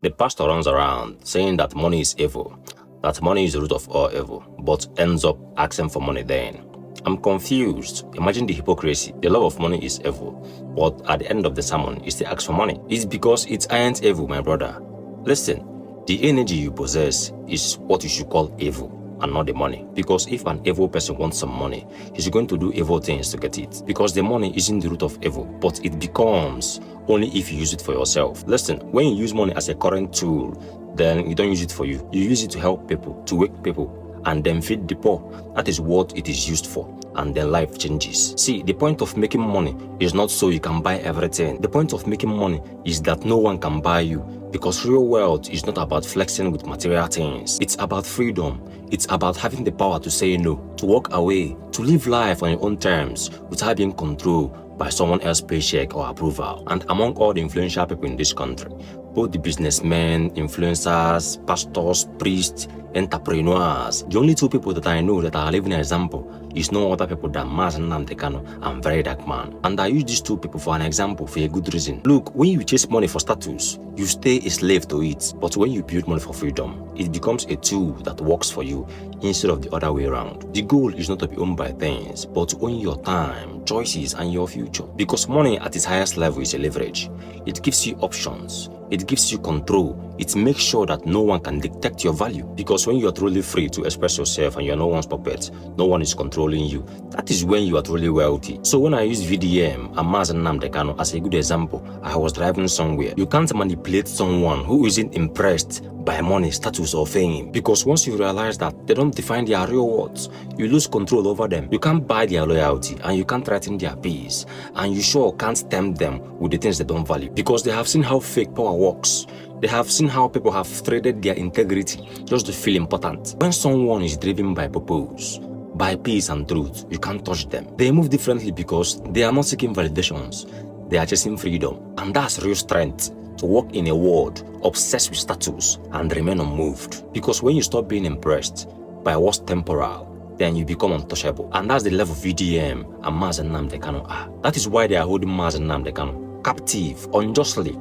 The pastor runs around saying that money is evil, that money is the root of all evil, but ends up asking for money then. I'm confused. Imagine the hypocrisy. The love of money is evil, but at the end of the sermon, he still asks for money. It's because it ain't evil, my brother. Listen, the energy you possess is what you should call evil, and not the money. Because if an evil person wants some money, he's going to do evil things to get it. Because the money isn't the root of evil, but it becomes only if you use it for yourself. Listen, when you use money as a current tool, then you don't use it for you. You use it to help people, to wake people, and then feed the poor. That is what it is used for. And then life changes. See, the point of making money is not so you can buy everything. The point of making money is that no one can buy you. Because real wealth is not about flexing with material things. It's about freedom. It's about having the power to say no, to walk away, to live life on your own terms without being controlled by someone else's paycheck or approval. And among all the influential people in this country, both the businessmen, influencers, pastors, priests, entrepreneurs, the only two people that I know that are living an example is no other people than Mazi Nnamdi Kanu and Very Dark Man. And I use these two people for an example for a good reason. Look, when you chase money for status, you stay a slave to it. But when you build money for freedom, it becomes a tool that works for you instead of the other way around. The goal is not to be owned by things, but to own your time, choices, and your future. Because money at its highest level is a leverage. It gives you options. It gives you control. It makes sure that no one can dictate your value. Because when you are truly free to express yourself and you are no one's puppet, no one is controlling you, that is when you are truly wealthy. So when I use VDM and Mazi Nnamdi Kanu as a good example, I was driving somewhere. You can't manipulate someone who isn't impressed by money, status, or fame. Because once you realize that they don't define their real worth, you lose control over them. You can't buy their loyalty and you can't threaten their peace. And you sure can't tempt them with the things they don't value. Because they have seen how fake power works. They have seen how people have traded their integrity just to feel important. When someone is driven by purpose, by peace and truth, you can't touch them. They move differently because they are not seeking validations. They are chasing freedom. And that's real strength. To walk in a world obsessed with status and remain unmoved. Because when you stop being impressed by what's temporal, then you become untouchable. And that's the level VDM and Mazi Nnamdi Kanu are. That is why they are holding Mazi Nnamdi Kanu captive unjustly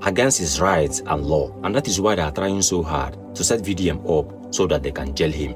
against his rights and law. And that is why they are trying so hard to set VDM up so that they can jail him.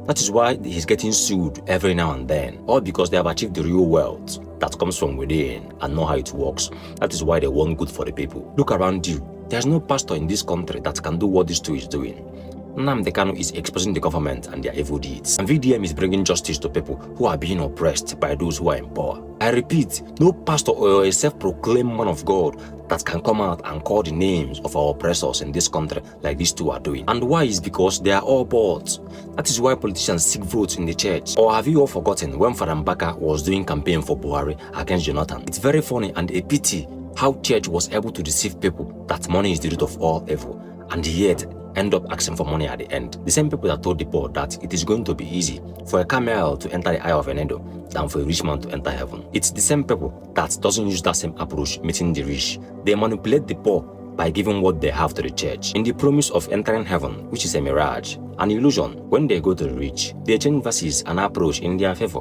That is why he's getting sued every now and then. All because they have achieved the real wealth that comes from within and know how it works. That is why they want good for the people. Look around you. There's no pastor in this country that can do what these two is doing. Nnamdi Kanu is exposing the government and their evil deeds. And VDM is bringing justice to people who are being oppressed by those who are in power. I repeat, no pastor or a self-proclaimed man of God that can come out and call the names of our oppressors in this country like these two are doing. And why is because they are all bots. That is why politicians seek votes in the church. Or have you all forgotten when Father Mbaka was doing campaign for Buhari against Jonathan? It's very funny and a pity how church was able to deceive people that money is the root of all evil. And yet, end up asking for money at the end. The same people that told the poor that it is going to be easy for a camel to enter the eye of a needle than for a rich man to enter heaven. It's the same people that doesn't use that same approach meeting the rich. They manipulate the poor by giving what they have to the church in the promise of entering heaven, which is a mirage, an illusion. When they go to the rich, they change verses and approach in their favor.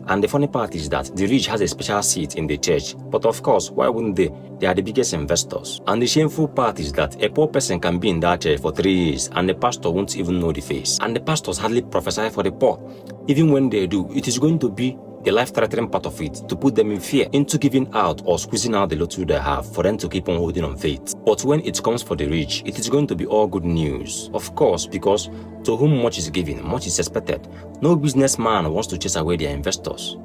And the funny part is that the rich has a special seat in the church, but of course, why wouldn't they? They are the biggest investors. And the shameful part is that a poor person can be in that church for 3 years and the pastor won't even know the face. And the pastors hardly prophesy for the poor. Even when they do, it is going to be the life-threatening part of it to put them in fear into giving out or squeezing out the little they have for them to keep on holding on faith. But when it comes for the rich, it is going to be all good news. Of course, because to whom much is given, much is expected. No businessman wants to chase away their investors.